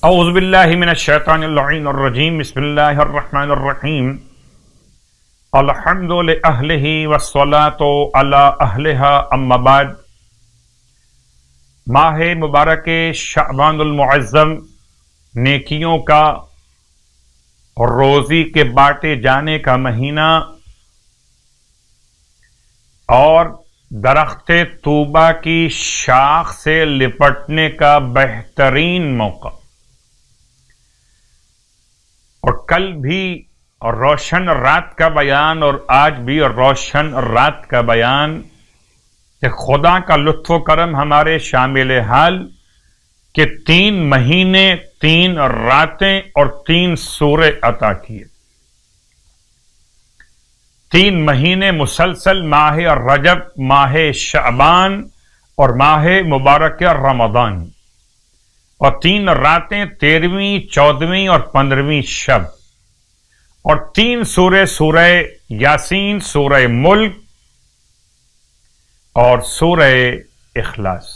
اعوذ باللہ من الشیطان اللعین الرجیم بسم اللہ الرحمن الرحیم الحمد لأہلہ والصلاة علی اہلہا اما بعد۔ ماہ مبارک شعبان المعظم نیکیوں کا اور روزی کے بانٹے جانے کا مہینہ اور درخت طوبہ کی شاخ سے لپٹنے کا بہترین موقع، اور کل بھی روشن رات کا بیان اور آج بھی روشن رات کا بیان کہ خدا کا لطف و کرم ہمارے شامل حال کہ 3 مہینے 3 راتیں اور 3 سورے عطا کیے۔ 3 مہینے مسلسل ماہ رجب، ماہ شعبان اور ماہ مبارک رمضان، اور 3 راتیں 13ویں، 14ویں اور 15ویں شب، اور 3 سورے، سورہ یاسین، سورہ ملک اور سورہ اخلاص۔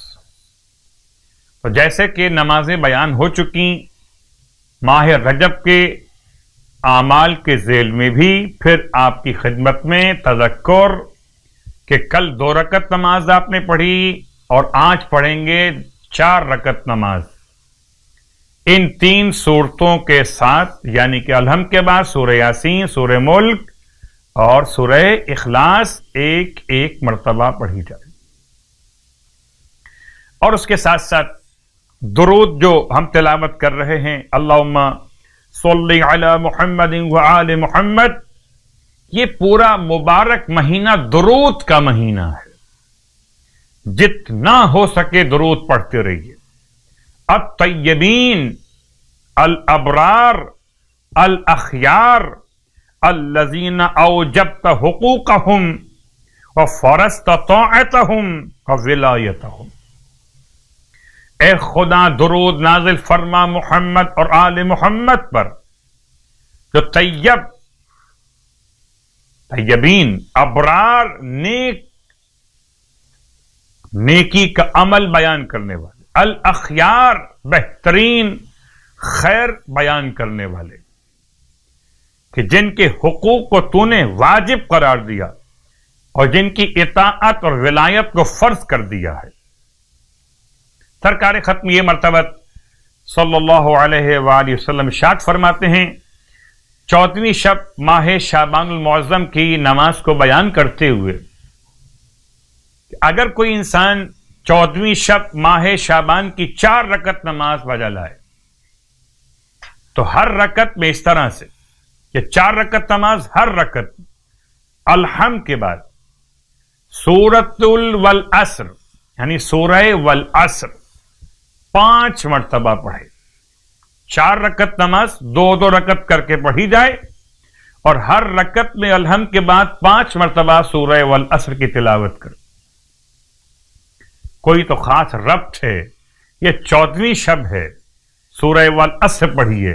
تو جیسے کہ نمازیں بیان ہو چکی، ماہ رجب کے اعمال کے ذیل میں بھی پھر آپ کی خدمت میں تذکر کہ کل 2 رکعت نماز آپ نے پڑھی اور آج پڑھیں گے 4 رکعت نماز، ان 3 صورتوں کے ساتھ، یعنی کہ الحمد کے بعد سورہ یاسین، سورہ ملک اور سورہ اخلاص ایک ایک مرتبہ پڑھی جائے، اور اس کے ساتھ ساتھ درود جو ہم تلاوت کر رہے ہیں، اللہم صلی علی محمد وآل محمد، یہ پورا مبارک مہینہ درود کا مہینہ ہے، جتنا ہو سکے درود پڑھتے رہیے۔ الطیبین الابرار الاخیار الذین اوجبت حقوقهم وفرضت طاعتهم وولایتهم، اے خدا درود نازل فرما محمد اور آل محمد پر جو طیبین، ابرار، نیکی کا عمل بیان کرنے والے، الاخیار، بہترین خیر بیان کرنے والے، کہ جن کے حقوق کو تو نے واجب قرار دیا اور جن کی اطاعت اور ولایت کو فرض کر دیا ہے۔ سرکار ختم یہ مرتبہ صلی اللہ علیہ وآلہ وسلم ارشاد فرماتے ہیں، 14ویں شب ماہ شعبان المعظم کی نماز کو بیان کرتے ہوئے کہ اگر کوئی انسان 14ویں شب ماہ شعبان کی 4 رکعت نماز بجا لائے تو ہر رکعت میں اس طرح سے کہ 4 رکعت نماز، ہر رکعت الحمد کے بعد سورۃ والعصر یعنی سورہ والعصر 5 مرتبہ پڑھے۔ 4 رکعت نماز 2 رکعت کر کے پڑھی جائے، اور ہر رکعت میں الحمد کے بعد 5 مرتبہ سورہ والعصر کی تلاوت کرے۔ کوئی تو خاص ربط ہے، یہ 14ویں شب ہے، سورہ والعصر پڑھیے،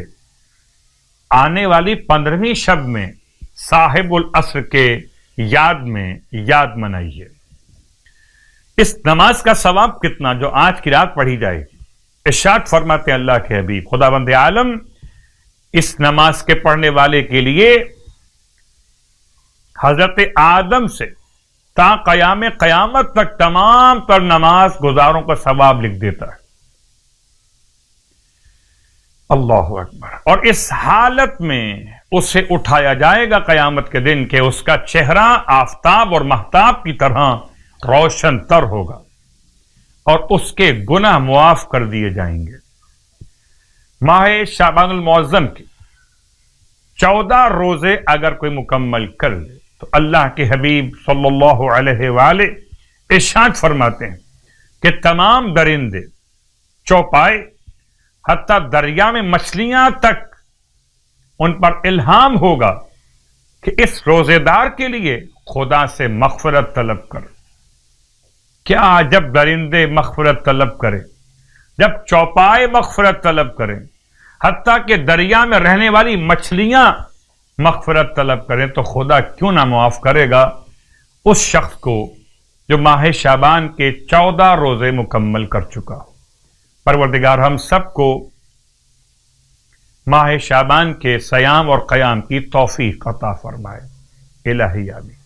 آنے والی 15ویں شب میں صاحب العصر کے یاد منائیے۔ اس نماز کا ثواب کتنا جو آج کی رات پڑھی جائے گی؟ ارشاد فرماتے اللہ کے حبیب خداوند عالم اس نماز کے پڑھنے والے کے لیے حضرت آدم سے تا قیامت تک تمام تر نماز گزاروں کا ثواب لکھ دیتا ہے۔ اللہ اکبر۔ اور اس حالت میں اسے اٹھایا جائے گا قیامت کے دن کہ اس کا چہرہ آفتاب اور مہتاب کی طرح روشن تر ہوگا، اور اس کے گناہ معاف کر دیے جائیں گے۔ ماہ شعبان المعظم کی 14 روزے اگر کوئی مکمل کر لے تو اللہ کے حبیب صلی اللہ علیہ وآلہ ارشاد فرماتے ہیں کہ تمام درندے، چوپائے، حتیٰ دریا میں مچھلیاں تک ان پر الہام ہوگا کہ اس روزے دار کے لیے خدا سے مغفرت طلب کر۔ کیا جب درندے مغفرت طلب کریں، جب چوپائے مغفرت طلب کریں، حتیٰ کہ دریا میں رہنے والی مچھلیاں مغفرت طلب کریں، تو خدا کیوں نہ معاف کرے گا اس شخص کو جو ماہ شعبان کے 14 روزے مکمل کر چکا ہو۔ پروردگار ہم سب کو ماہ شعبان کے صیام اور قیام کی توفیق عطا فرمائے، الہی آمین۔